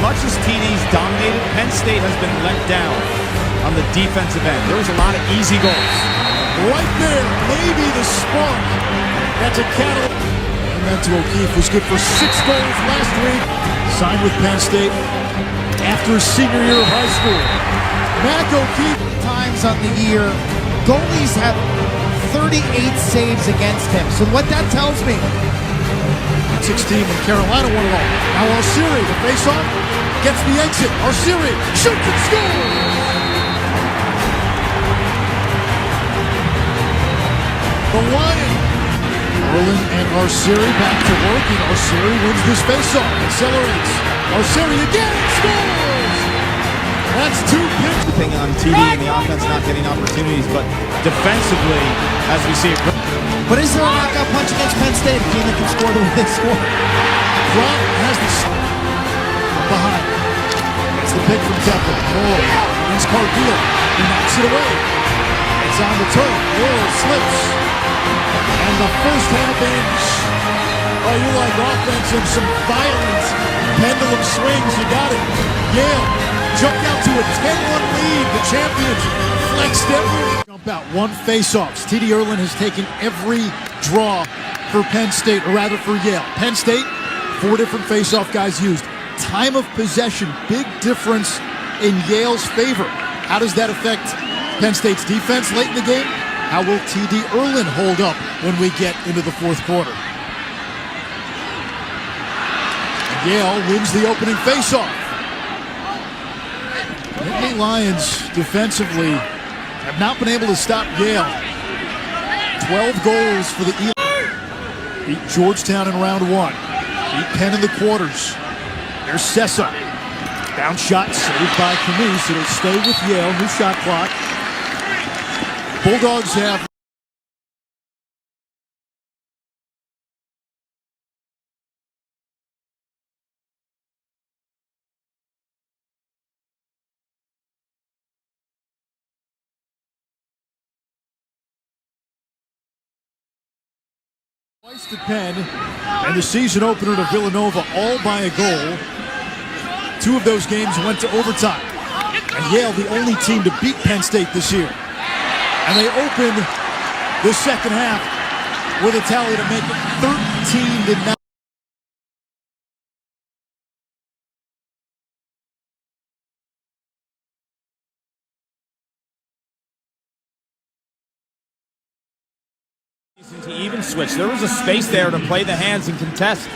much as TD's dominated, Penn State has been let down on the defensive end. There was a lot of easy goals. Right there, maybe the spark. That's a catalyst. And to O'Keefe was good for 6 goals last week. Signed with Penn State after his senior year of high school. Mac O'Keefe. Times on the year, goalies have 38 saves against him. So what that tells me, 16 when Carolina won it all. Now Arceri, the face-off, gets the exit. Arceri shoots and scores! The Lions. Erlin and Arceri back to work, and Arceri wins this face-off. Accelerates. Arceri again scores! That's 2 picks. On TD and the offense not getting opportunities, but defensively, as we see it. but is there a knockout punch against Penn State, a team that can score the way they score? Brock has the from behind. It's the pick from Tepper. Moore against Cargill. He knocks it away. It's on the turf. Moore slips. And the first half ends. Oh, you like offense and some violence. Pendulum swings. You got it. Yale jumped out to a 10-1 lead. The champions flexed every jump out. 1 face-offs. TD Erlin has taken every draw for Penn State, or rather for Yale. Penn State, 4 different face-off guys used. Time of possession, big difference in Yale's favor. How does that affect Penn State's defense late in the game? How will TD Erlin hold up when we get into the 4th quarter? And Yale wins the opening face-off. The Lions defensively have not been able to stop Yale. 12 goals for the Eagles. Beat Georgetown in round 1. Beat Penn in the quarters. There's Sessa. Bounce shot saved by Camus. It'll stay with Yale. New shot clock. Bulldogs have twice to Penn, and the season opener to Villanova, all by a goal. 2 of those games went to overtime. And Yale, the only team to beat Penn State this year. And they open the second half with a tally to make it 13-9. To even switch. There was a space there to play the hands and contest.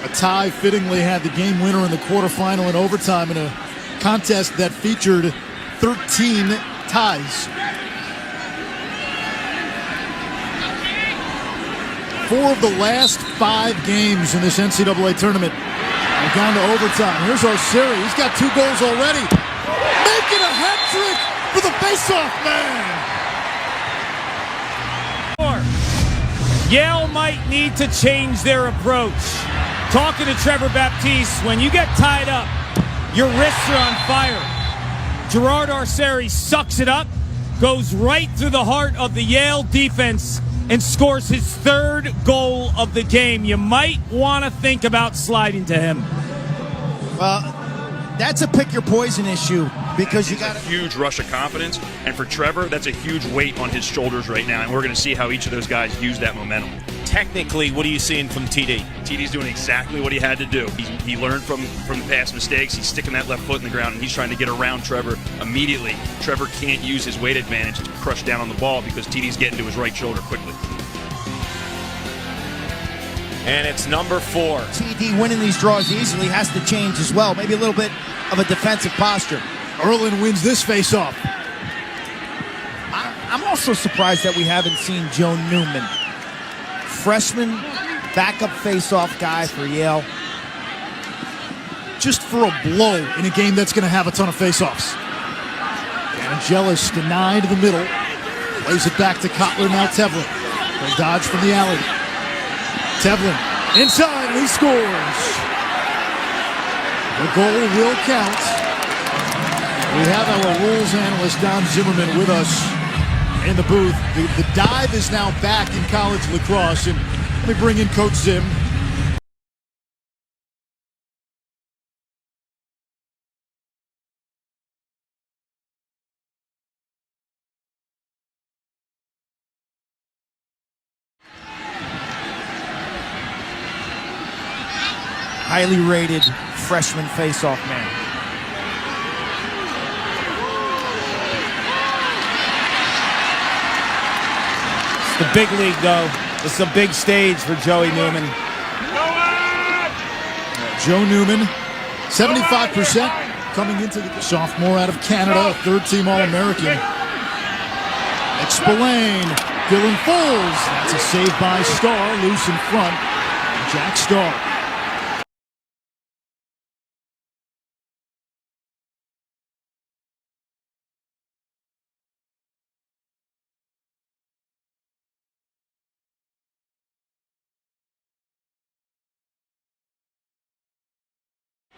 A tie fittingly had the game winner in the quarterfinal in overtime in a contest that featured 13 ties. 4 of the last 5 games in this NCAA tournament are down to overtime. Here's Arceri. He's got 2 goals already. Making a hat trick for the face-off man. Yale might need to change their approach. Talking to Trevor Baptiste, when you get tied up, your wrists are on fire. Gerard Arceri sucks it up, goes right through the heart of the Yale defense, and scores his 3rd goal of the game. You might want to think about sliding to him. Well, that's a pick your poison issue, because you got a huge rush of confidence, and for Trevor, that's a huge weight on his shoulders right now, and we're going to see how each of those guys use that momentum. Technically, what are you seeing from TD? TD's doing exactly what he had to do. He learned from past mistakes. He's sticking that left foot in the ground, and he's trying to get around Trevor immediately. Trevor can't use his weight advantage to crush down on the ball because TD's getting to his right shoulder quickly. And it's number 4. TD winning these draws easily has to change as well. Maybe a little bit of a defensive posture. Erlin wins this face-off. I'm also surprised that we haven't seen Joe Newman. Freshman, backup face-off guy for Yale. Just for a blow in a game that's going to have a ton of face-offs. Angelis denied the middle. Plays it back to Kotler, now Tevlin. They'll dodge from the alley. Tevlin inside, and he scores. The goal will count. We have our rules analyst, Don Zimmerman, with us in the booth. The dive is now back in college lacrosse, and let me bring in Coach Zim. highly rated freshman face-off man. It's the big league, though. It's a big stage for Joey Newman. Joe Newman, 75% coming into the sophomore out of Canada, a third-team All-American. Spillane, Dylan Foles. That's a save by Starr, loose in front. Jack Starr.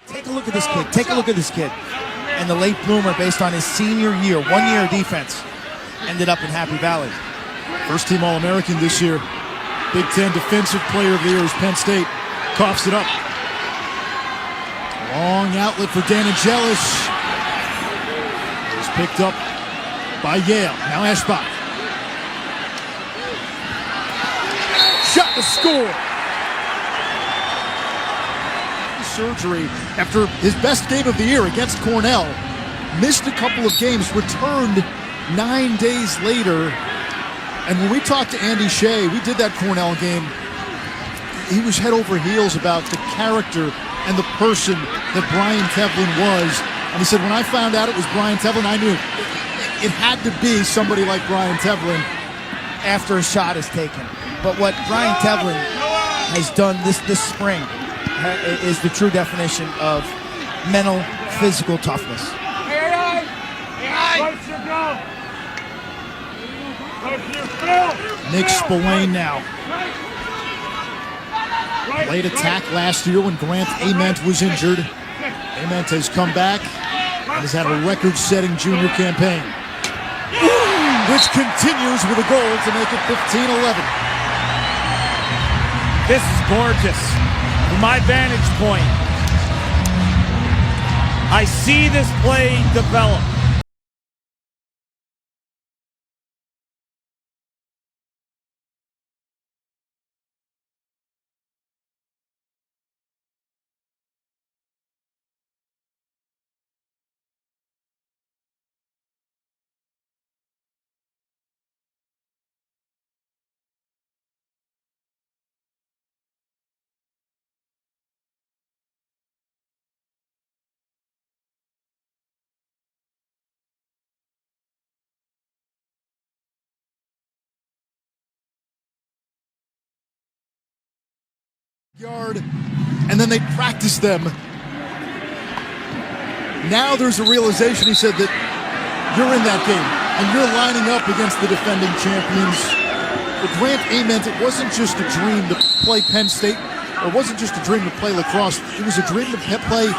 Take a look at this kid. Take a look at this kid. And the late bloomer based on his senior year, 1 year of defense, ended up in Happy Valley. First-team All-American this year. Big Ten Defensive Player of the Year is Penn State. Coughs it up. Long outlet for Dan Angelis. Is picked up by Yale. Now Ashbach. Shot to score. Surgery after his best game of the year against Cornell. Missed a couple of games, returned 9 days later. And when we talked to Andy Shea, we did that Cornell game, he was head over heels about the character and the person that Brian Tevlin was. And he said, when I found out it was Brian Tevlin, I knew it had to be somebody like Brian Tevlin. After a shot is taken. But what Brian Tevlin has done this spring is the true definition of mental, physical toughness. Nick Spillane now. Late attack last year when Grant Ament was injured. Ament has come back and has had a record-setting junior campaign, which continues with a goal to make it 15-11. This is gorgeous. From my vantage point, I see this play develop. Yard, and then they practice them. Now there's a realization, he said, that you're in that game and you're lining up against the defending champions. For Grant Ament, it wasn't just a dream to play Penn State, or it wasn't just a dream to play lacrosse, it was a dream to play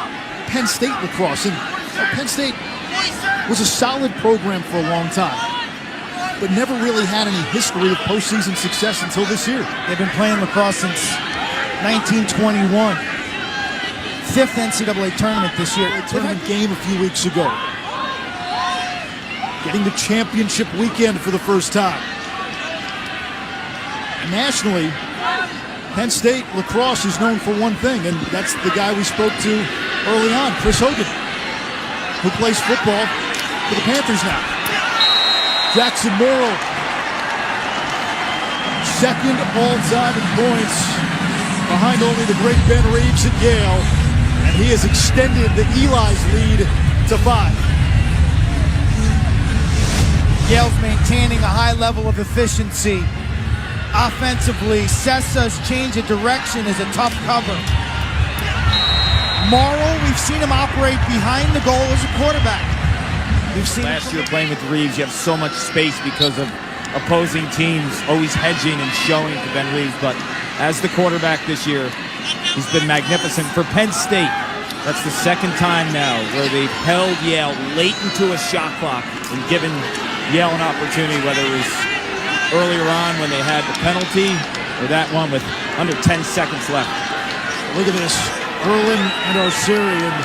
Penn State lacrosse. And Penn State was a solid program for a long time, but never really had any history of postseason success until this year. They've been playing lacrosse since 1921. Fifth NCAA tournament this year. A tournament game a few weeks ago. Getting the championship weekend for the first time. Nationally, Penn State lacrosse is known for one thing, and that's the guy we spoke to early on, Chris Hogan, who plays football for the Panthers now. Jackson Morrill, second all-time in points, behind only the great Ben Reeves at Yale, and he has extended the Eli's lead to 5. Yale's maintaining a high level of efficiency. Offensively, Sessa's change of direction is a tough cover. Morrill, we've seen him operate behind the goal as a quarterback. We've seen last year playing with Reeves, you have so much space because of opposing teams always hedging and showing to Ben Reeves, but as the quarterback this year, he's been magnificent. For Penn State, that's the second time now where they've held Yale late into a shot clock and given Yale an opportunity, whether it was earlier on when they had the penalty or that one with under 10 seconds left. Look at this. Erlin and Arceri, and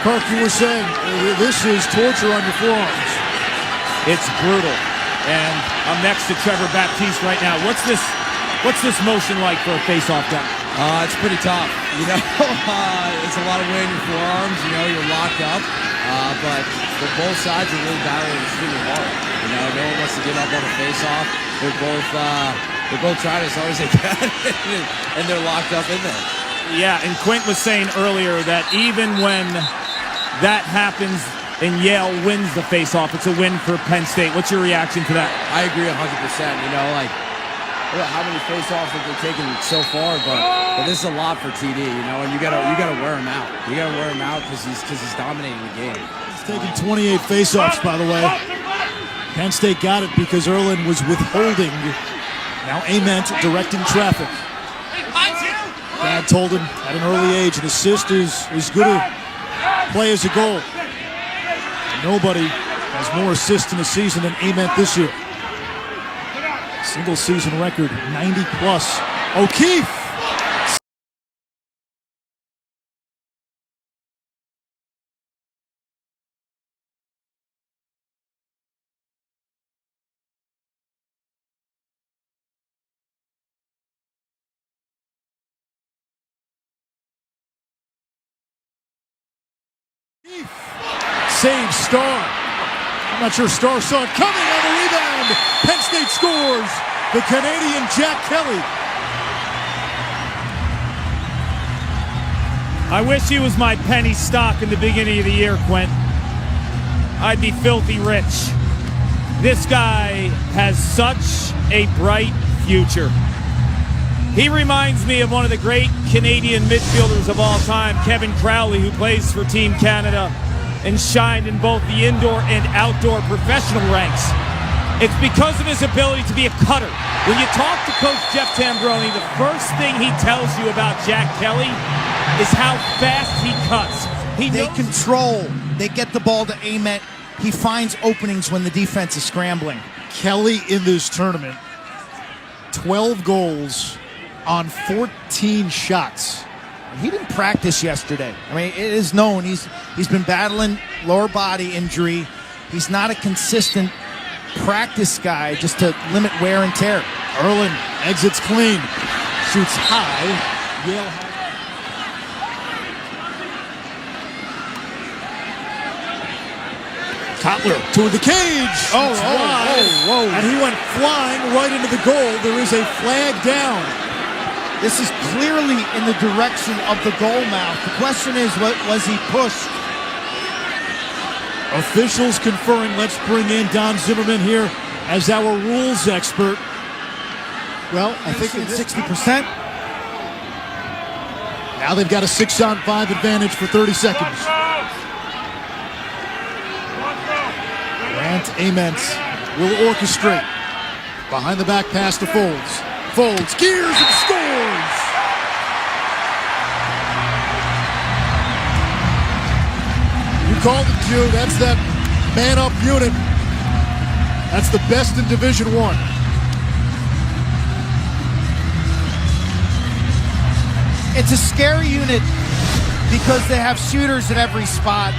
Clark, you were saying this is torture on your forearms. It's brutal. And I'm next to Trevor Baptiste right now. What's this motion like for a face-off guy? It's pretty tough. You know, it's a lot of weight in your forearms. You know, you're locked up. But for both sides, they're really battling extremely hard. You know, no one wants to give up on the face-off. They're both trying as hard as they can, and they're locked up in there. Yeah, and Quint was saying earlier that even when that happens and Yale wins the face-off, it's a win for Penn State. What's your reaction to that? I agree 100%. You know, like, how many face-offs have they taken so far? But this is a lot for TD, you know, and you gotta wear him out. You gotta wear him out because he's dominating the game. He's taken 28 face-offs, by the way. Penn State got it because Erlin was withholding. Now Ament directing traffic. Dad told him at an early age an assist is as good a play as a goal. Nobody has more assists in a season than Ament this year. Single season record, 90 plus. O'Keefe. Saves Starr. I'm not sure Starr saw it coming on the rebound. Penn State scores. The Canadian Jack Kelly. I wish he was my penny stock in the beginning of the year, Quint. I'd be filthy rich. This guy has such a bright future. He reminds me of one of the great Canadian midfielders of all time, Kevin Crowley, who plays for Team Canada and shined in both the indoor and outdoor professional ranks. It's because of his ability to be a cutter. When you talk to Coach Jeff Tambroni, the first thing he tells you about Jack Kelly is how fast he cuts. They control. They get the ball to Ament. He finds openings when the defense is scrambling. Kelly in this tournament, 12 goals on 14 shots. He didn't practice yesterday. I mean, it is known he's been battling lower body injury. He's not a consistent practice guy just to limit wear and tear. Erlin exits clean, shoots high. Yale high. Kotler to the cage. Whoa. And he went flying right into the goal. There is a flag down. This is clearly in the direction of the goal mouth. The question is, what was he pushed? Officials conferring. Let's bring in Don Zimmerman here as our rules expert. Well, I think it's 60%. Now they've got a 6-on-5 advantage for 30 seconds. Grant Ament will orchestrate. Behind the back pass to Folds. Folds gears and scores! You called it, Jew. That's that man-up unit. That's the best in Division I. It's a scary unit because they have shooters at every spot.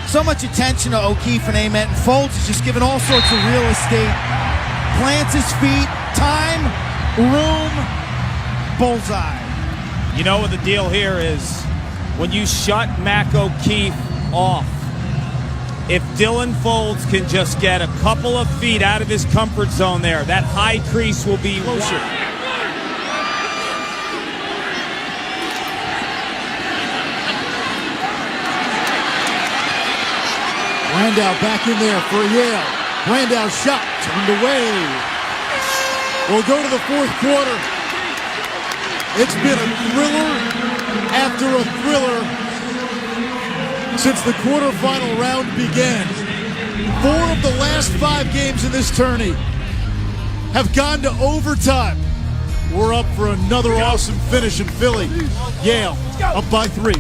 So much attention to O'Keefe and Ament, and Folds is just given all sorts of real estate. Plants his feet, time, room, bullseye. You know what the deal here is? When you shut Mac O'Keefe off, if Dylan Folds can just get a couple of feet out of his comfort zone there, that high crease will be closer. Brandau back in there for Yale. Brandau shot turned away. We'll go to the fourth quarter. It's been a thriller after a thriller since the quarterfinal round began. 4 of the last 5 games in this tourney have gone to overtime. We're up for another awesome finish in Philly. Yale up by 3.